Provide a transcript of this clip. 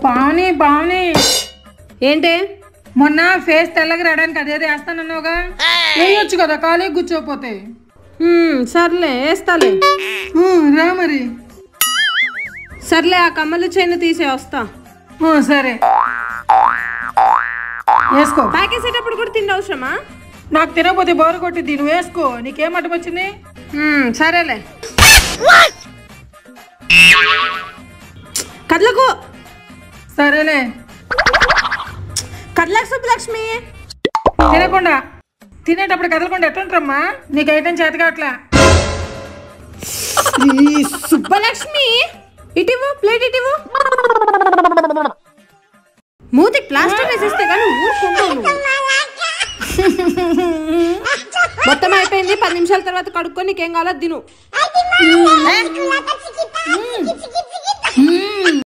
పావని పావని ఏంటే? మొన్న ఫేస్ తెల్లగా రావడానికి అదేదో వేస్తానన్నావుగా, వేయొచ్చు కదా ఖాళీ కూర్చోపోతే. సర్లే వేస్తాలే. రా మరి. సర్లే ఆ కమ్మలు చైన్ తీసే వస్తా. సరే వేసుకో. ప్యాకేసేటప్పుడు కూడా తిండి అవసరమా? నాకు తినకపోతే బోరు కొట్టిద్ది, నువ్వు వేసుకో. నీకేం అడ్డం వచ్చింది? సరేలే. కదలకు. సరేలే. కదలకు సుబ్బలక్ష్మి. తినకుండా తినేటప్పుడు కదలకుండా ఎట్లుంటారమ్మా? నీకు ఐటెం చేత కావట్లా. సుబ్బలక్ష్మి ఇటివు, ప్లేట్ ఇటివు. మూతికి ప్లాస్టర్ వేసేస్తే కానీ ఊరుకుంటావు. మొత్తం అయిపోయింది. 10 నిమిషాల తర్వాత కడుక్కొని నీకేం కావాలో తిను.